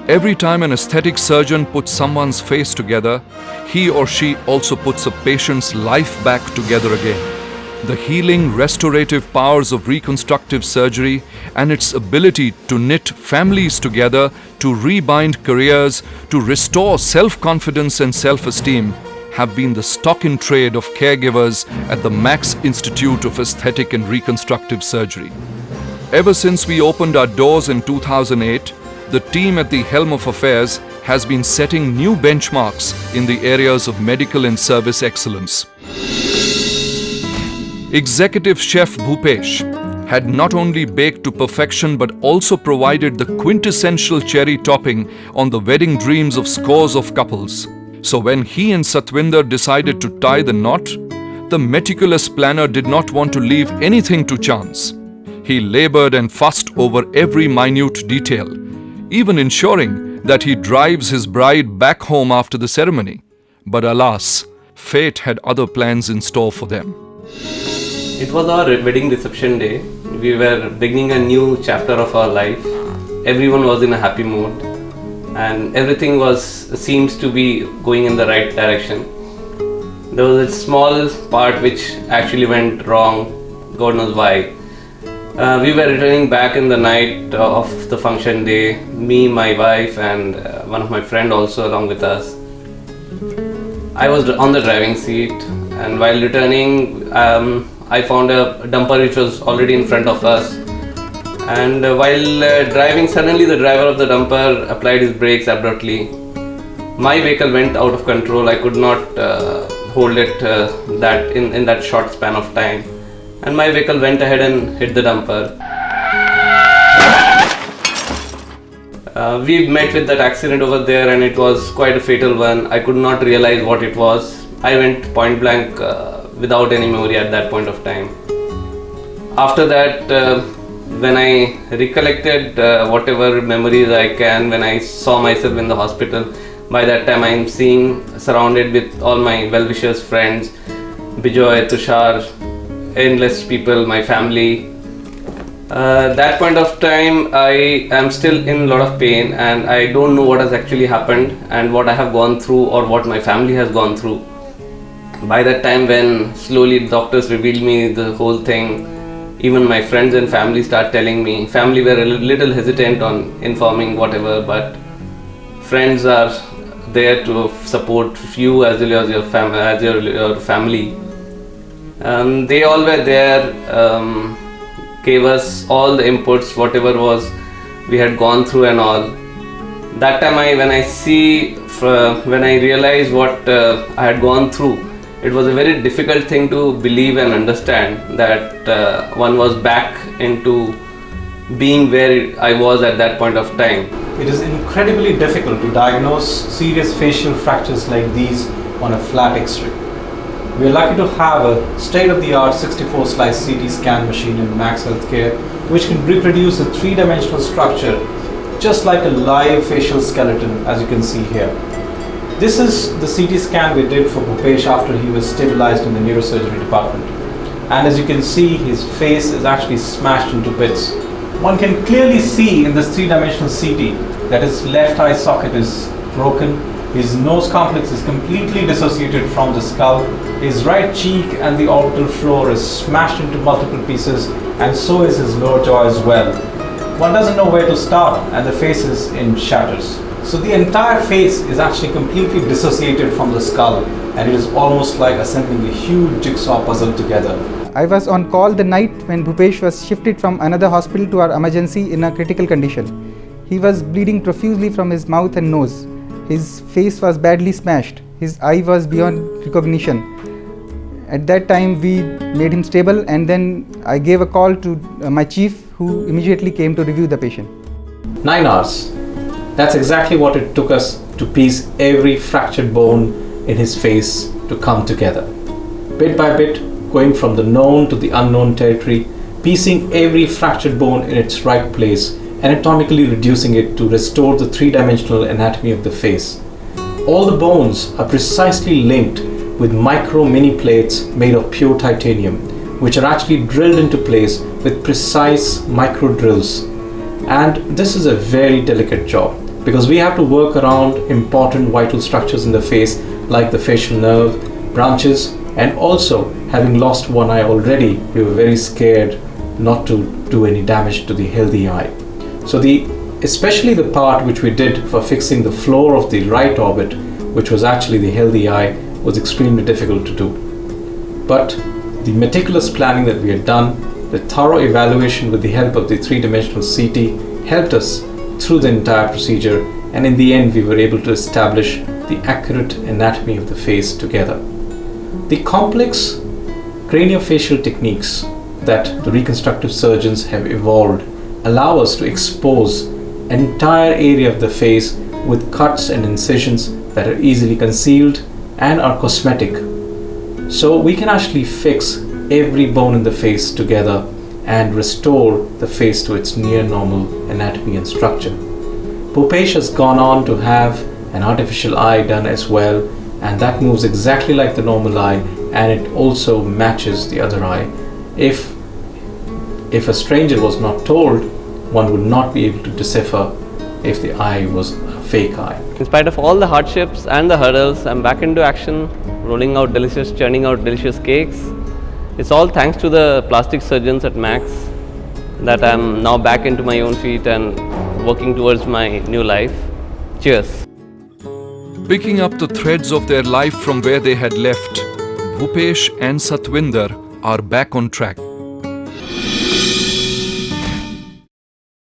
Every time an aesthetic surgeon puts someone's face together, he or she also puts a patient's life back together again. The healing, restorative powers of reconstructive surgery and its ability to knit families together, to rebind careers, to restore self-confidence and self-esteem have been the stock in trade of caregivers at the Max Institute of Aesthetic and Reconstructive Surgery. Ever since we opened our doors in 2008, the team at the helm of affairs has been setting new benchmarks in the areas of medical and service excellence. Executive Chef Bhupesh had not only baked to perfection but also provided the quintessential cherry topping on the wedding dreams of scores of couples. So when he and Satwinder decided to tie the knot, the meticulous planner did not want to leave anything to chance. He labored and fussed over every minute detail, even ensuring that he drives his bride back home after the ceremony. But alas, fate had other plans in store for them. It was our wedding reception day. We were beginning a new chapter of our life. Everyone was in a happy mood and everything seems to be going in the right direction. There was a small part which actually went wrong, God knows why. We were returning back in the night of the function day, me, my wife and one of my friends also along with us. I was on the driving seat and while returning I found a dumper which was already in front of us, and while driving, suddenly the driver of the dumper applied his brakes abruptly. My vehicle went out of control. I could not hold it in that short span of time, and my vehicle went ahead and hit the dumper. We met with that accident over there and it was quite a fatal one. I could not realize what it was. I went point blank without any memory at that point of time. After that, when I recollected whatever memories I can, when I saw myself in the hospital, by that time I am surrounded with all my well-wishers, friends, Bijoy, Tushar, endless people, my family. That point of time I am still in a lot of pain and I don't know what has actually happened and what I have gone through or what my family has gone through. By that time when slowly doctors revealed me the whole thing, even my friends and family start telling me. Family were a little hesitant on informing whatever, but friends are there to support you as well as your family. They all were there, gave us all the inputs, whatever was we had gone through and all. That time when I realized what I had gone through, it was a very difficult thing to believe and understand that one was back into being where I was at that point of time. It is incredibly difficult to diagnose serious facial fractures like these on a flat X-ray. We are lucky to have a state-of-the-art 64-slice CT scan machine in Max Healthcare which can reproduce a three-dimensional structure just like a live facial skeleton, as you can see here. This is the CT scan we did for Bhupesh after he was stabilized in the neurosurgery department. And as you can see, his face is actually smashed into bits. One can clearly see in this three-dimensional CT that his left eye socket is broken, his nose complex is completely dissociated from the skull, his right cheek and the orbital floor is smashed into multiple pieces, and so is his lower jaw as well. One doesn't know where to start and the face is in shatters. So the entire face is actually completely dissociated from the skull and it is almost like assembling a huge jigsaw puzzle together. I was on call the night when Bhupesh was shifted from another hospital to our emergency in a critical condition. He was bleeding profusely from his mouth and nose. His face was badly smashed. His eye was beyond recognition. At that time we made him stable and then I gave a call to my chief who immediately came to review the patient. 9 hours. That's exactly what it took us to piece every fractured bone in his face to come together. Bit by bit, going from the known to the unknown territory, piecing every fractured bone in its right place, anatomically reducing it to restore the three-dimensional anatomy of the face. All the bones are precisely linked with micro mini plates made of pure titanium, which are actually drilled into place with precise micro drills. And this is a very delicate job because we have to work around important vital structures in the face like the facial nerve, branches, and also having lost one eye already, we were very scared not to do any damage to the healthy eye. So especially the part which we did for fixing the floor of the right orbit, which was actually the healthy eye, was extremely difficult to do. But the meticulous planning that we had done, the thorough evaluation with the help of the three-dimensional CT helped us through the entire procedure, and in the end we were able to establish the accurate anatomy of the face together. The complex craniofacial techniques that the reconstructive surgeons have evolved allow us to expose an entire area of the face with cuts and incisions that are easily concealed and are cosmetic. So we can actually fix every bone in the face together and restore the face to its near normal anatomy and structure. Bhupesh has gone on to have an artificial eye done as well, and that moves exactly like the normal eye, and it also matches the other eye. If a stranger was not told, one would not be able to decipher if the eye was a fake eye. In spite of all the hardships and the hurdles, I'm back into action, churning out delicious cakes. It's all thanks to the plastic surgeons at Max that I'm now back into my own feet and working towards my new life. Cheers. Picking up the threads of their life from where they had left, Bhupesh and Satwinder are back on track.